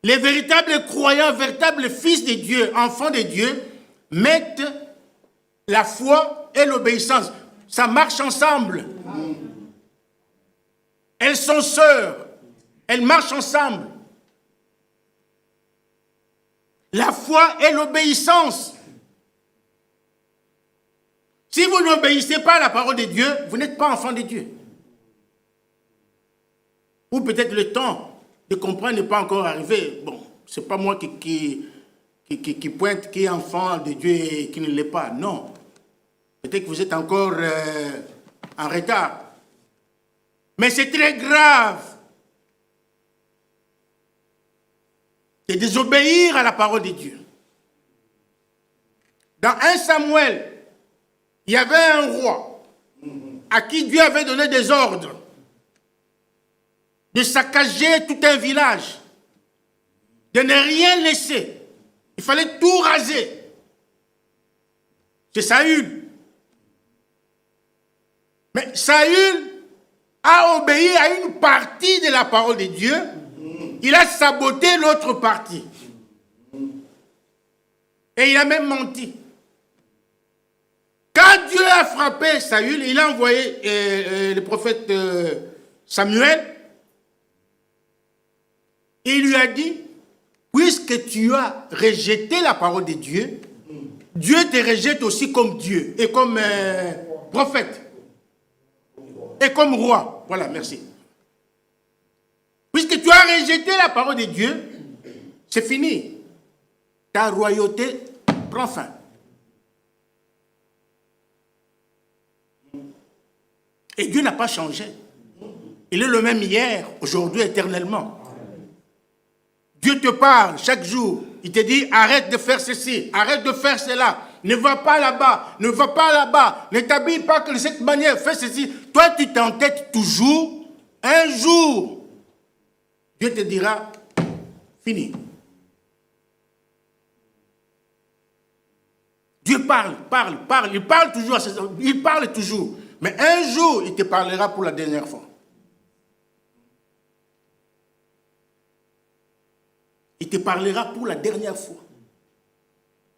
Les véritables croyants, véritables fils de Dieu, enfants de Dieu, mettent la foi et l'obéissance. Ça marche ensemble. Elles sont sœurs. Elles marchent ensemble. La foi et l'obéissance. Si vous n'obéissez pas à la parole de Dieu, vous n'êtes pas enfant de Dieu. Ou peut-être le temps de comprendre n'est pas encore arrivé. Bon, ce n'est pas moi qui pointe qui est enfant de Dieu et qui ne l'est pas. Non. Peut-être que vous êtes encore en retard. Mais c'est très grave de désobéir à la parole de Dieu. Dans 1 Samuel, il y avait un roi à qui Dieu avait donné des ordres de saccager tout un village, de ne rien laisser. Il fallait tout raser. C'est Saül. Mais Saül a obéi à une partie de la parole de Dieu. Il a saboté l'autre partie. Et il a même menti. Quand Dieu a frappé Saül, il a envoyé le prophète Samuel. Il lui a dit, puisque tu as rejeté la parole de Dieu, Dieu te rejette aussi comme Dieu et comme prophète et comme roi. Voilà, merci. Puisque tu as rejeté la parole de Dieu, c'est fini. Ta royauté prend fin. Et Dieu n'a pas changé. Il est le même hier, aujourd'hui, éternellement. Dieu te parle chaque jour. Il te dit, arrête de faire ceci, arrête de faire cela. Ne va pas là-bas, ne va pas là-bas. Ne t'habille pas de cette manière, fais ceci. Toi, tu t'entêtes toujours. Un jour, Dieu te dira, fini. Dieu parle, il parle toujours à ses hommes, il parle toujours. Mais un jour, il te parlera pour la dernière fois. Il te parlera pour la dernière fois.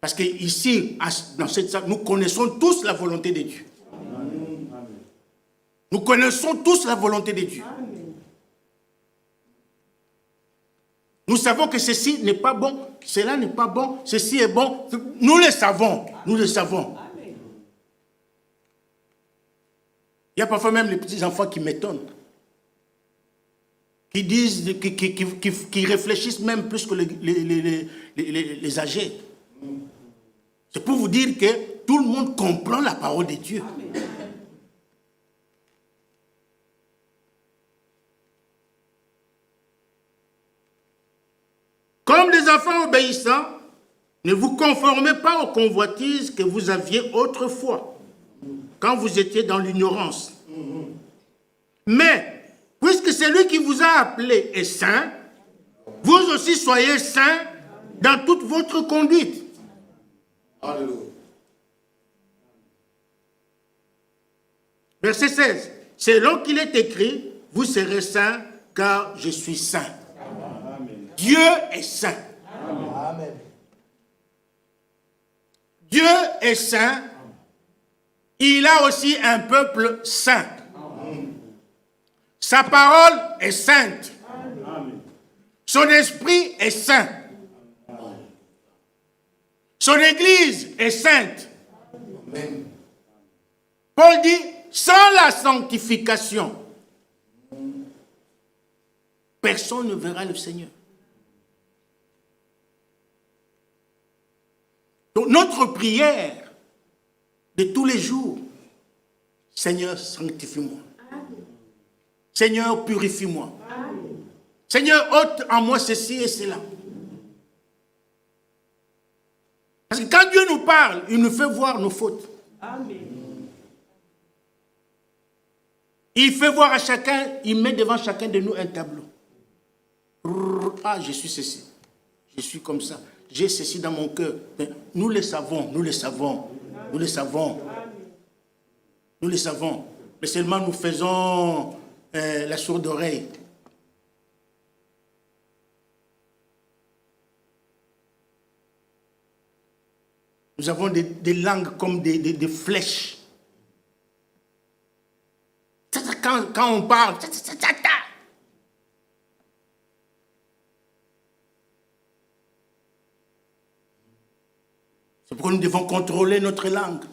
Parce qu'ici, dans cette salle, nous connaissons tous la volonté de Dieu. Amen. Nous connaissons tous la volonté de Dieu. Amen. Nous savons que ceci n'est pas bon, cela n'est pas bon, ceci est bon. Nous le savons, nous le savons. Amen. Il y a parfois même les petits enfants qui m'étonnent. Qui disent, qui réfléchissent même plus que les âgés. C'est pour vous dire que tout le monde comprend la parole de Dieu. Amen. Comme des enfants obéissants, ne vous conformez pas aux convoitises que vous aviez autrefois, quand vous étiez dans l'ignorance. Mais, puisque celui qui vous a appelé est saint, vous aussi soyez saints dans toute votre conduite. Alléluia. Verset 16. Selon qu'il est écrit, vous serez saints, car je suis saint. Amen. Dieu est saint. Amen. Dieu est saint. Il a aussi un peuple saint. Amen. Sa parole est sainte. Amen. Son esprit est saint. Amen. Son église est sainte. Amen. Paul dit, sans la sanctification, personne ne verra le Seigneur. Donc notre prière de tous les jours, Seigneur, sanctifie-moi. Seigneur, purifie-moi. Seigneur, ôte en moi ceci et cela. Parce que quand Dieu nous parle, il nous fait voir nos fautes. Amen. Il fait voir à chacun, il met devant chacun de nous un tableau. Ah, je suis ceci. Je suis comme ça. J'ai ceci dans mon cœur. Nous le savons, nous le savons. Nous le savons. Nous le savons. Mais seulement nous faisons la sourde oreille. Nous avons des langues comme des flèches. Quand on parle, c'est pourquoi nous devons contrôler notre langue.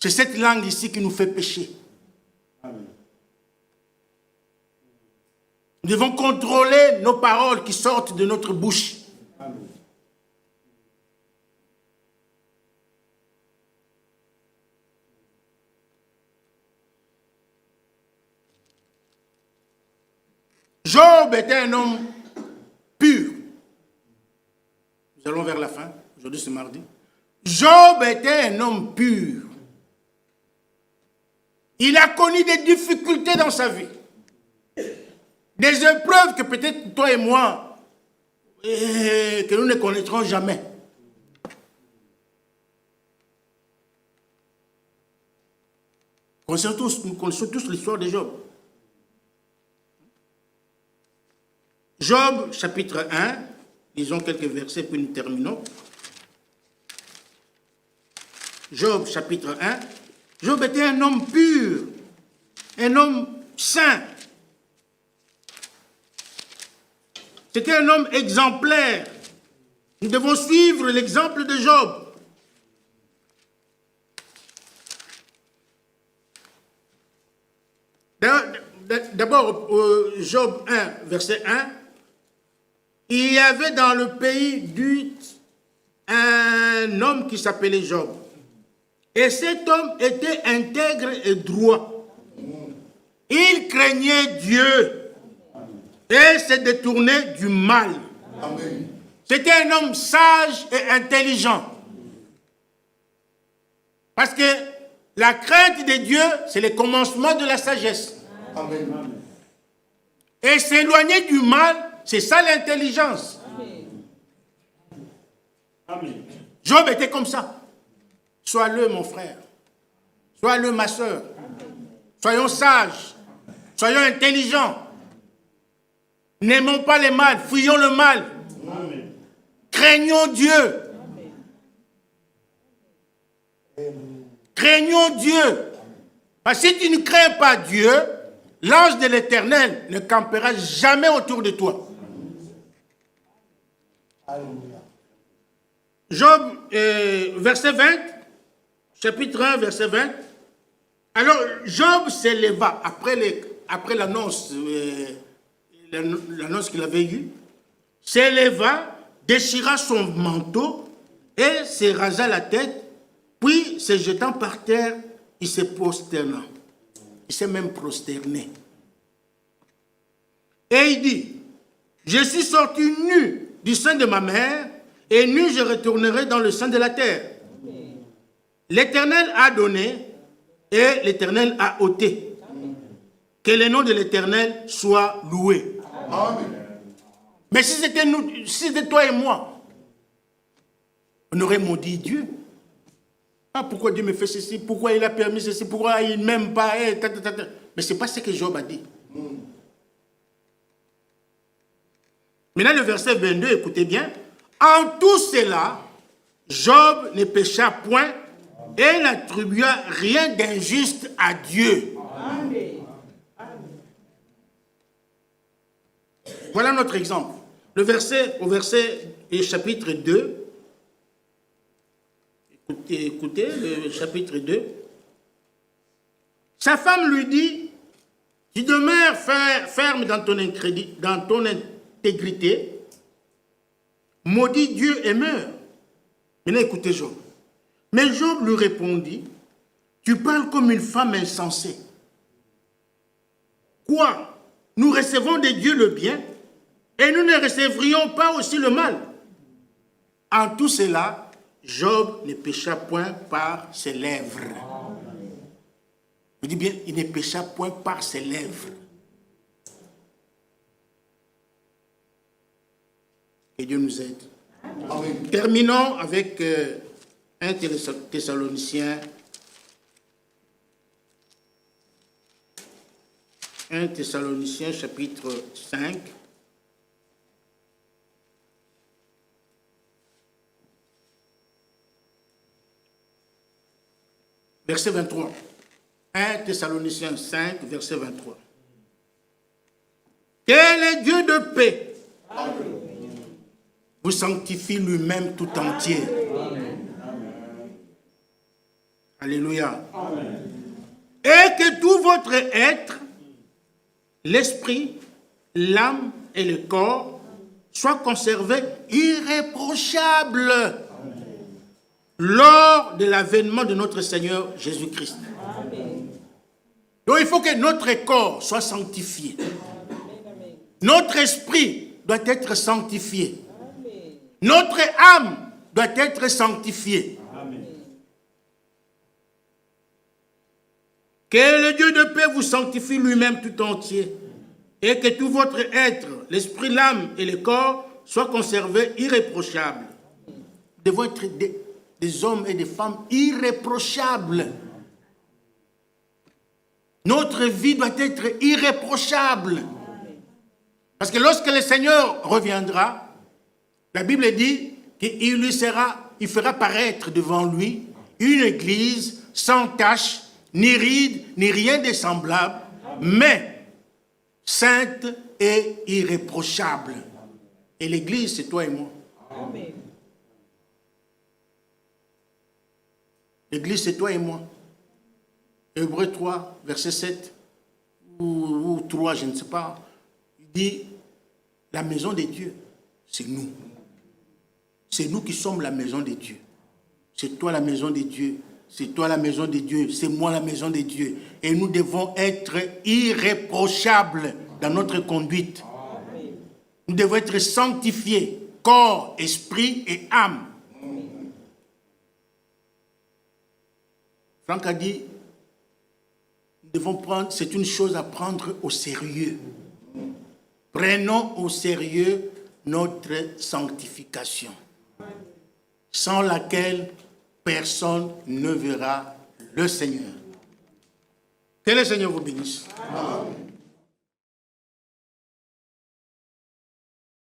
C'est cette langue ici qui nous fait pécher. Amen. Nous devons contrôler nos paroles qui sortent de notre bouche. Amen. Job était un homme pur. Nous allons vers la fin. Aujourd'hui, c'est mardi. Job était un homme pur. Il a connu des difficultés dans sa vie. Des épreuves que peut-être toi et moi, que nous ne connaîtrons jamais. Nous connaissons tous l'histoire de Job. Job, chapitre 1, lisons quelques versets, puis nous terminons. Job, chapitre 1. Job était un homme pur, un homme saint. C'était un homme exemplaire. Nous devons suivre l'exemple de Job. D'abord, Job 1, verset 1. Il y avait dans le pays d'Uth un homme qui s'appelait Job. Et cet homme était intègre et droit. Il craignait Dieu et se détournait du mal. Amen. C'était un homme sage et intelligent. Parce que la crainte de Dieu, c'est le commencement de la sagesse. Amen. Et s'éloigner du mal, c'est ça l'intelligence. Amen. Job était comme ça. Sois-le, mon frère. Sois-le, ma soeur. Soyons sages. Soyons intelligents. N'aimons pas le mal. Fuyons le mal. Amen. Craignons Dieu. Craignons Dieu. Parce que si tu ne crains pas Dieu, l'ange de l'Éternel ne campera jamais autour de toi. Job, verset 20, chapitre 1, verset 20. Alors, Job s'éleva après l'annonce qu'il avait eue, s'éleva, déchira son manteau et se rasa la tête, puis se jetant par terre, il se prosterna. Il s'est même prosterné. Et il dit, je suis sorti nu du sein de ma mère, et nu je retournerai dans le sein de la terre. L'Éternel a donné, et l'Éternel a ôté. Que le nom de l'Éternel soit loué. Amen. Mais si c'était nous, si c'était toi et moi, on aurait maudit Dieu. Ah, pourquoi Dieu me fait ceci? Pourquoi il a permis ceci? Pourquoi il ne m'aime pas? Mais ce n'est pas ce que Job a dit. Maintenant, le verset 22, écoutez bien. En tout cela, Job ne pécha point et n'attribua rien d'injuste à Dieu. Amen. Voilà notre exemple. Au verset chapitre 2, écoutez, le chapitre 2. Sa femme lui dit, tu demeures ferme dans ton intégrité, maudit Dieu et meurs. Maintenant écoutez Job. Mais Job lui répondit, tu parles comme une femme insensée. Quoi? Nous recevons de Dieu le bien et nous ne recevrions pas aussi le mal. En tout cela, Job ne pécha point par ses lèvres. Je dis bien, il ne pécha point par ses lèvres. Que Dieu nous aide. Amen. Terminons avec 1 Thessaloniciens. 1 Thessaloniciens chapitre 5. Verset 23. 1 Thessaloniciens 5, verset 23. Que le Dieu de paix vous sanctifie lui-même tout entier. Alléluia. Amen. Et que tout votre être, l'esprit, l'âme et le corps, soient conservés irréprochables lors de l'avènement de notre Seigneur Jésus-Christ. Donc il faut que notre corps soit sanctifié. Notre esprit doit être sanctifié. Notre âme doit être sanctifiée. Amen. Que le Dieu de paix vous sanctifie lui-même tout entier et que tout votre être, l'esprit, l'âme et le corps soient conservés irréprochables. Nous devons être des hommes et des femmes irréprochables. Notre vie doit être irréprochable. Parce que lorsque le Seigneur reviendra, la Bible dit qu'il fera paraître devant lui une église sans tache, ni ride, ni rien de semblable, mais sainte et irréprochable. Et l'église, c'est toi et moi. Amen. L'église, c'est toi et moi. Hébreux 3, verset 7, ou 3, je ne sais pas, il dit, la maison de Dieu, c'est nous. C'est nous qui sommes la maison de Dieu. C'est toi la maison de Dieu. C'est toi la maison de Dieu. C'est moi la maison de Dieu. Et nous devons être irréprochables dans notre conduite. Nous devons être sanctifiés, corps, esprit et âme. Franck a dit, nous devons prendre, c'est une chose à prendre au sérieux. Prenons au sérieux notre sanctification, sans laquelle personne ne verra le Seigneur. Que le Seigneur vous bénisse. Amen.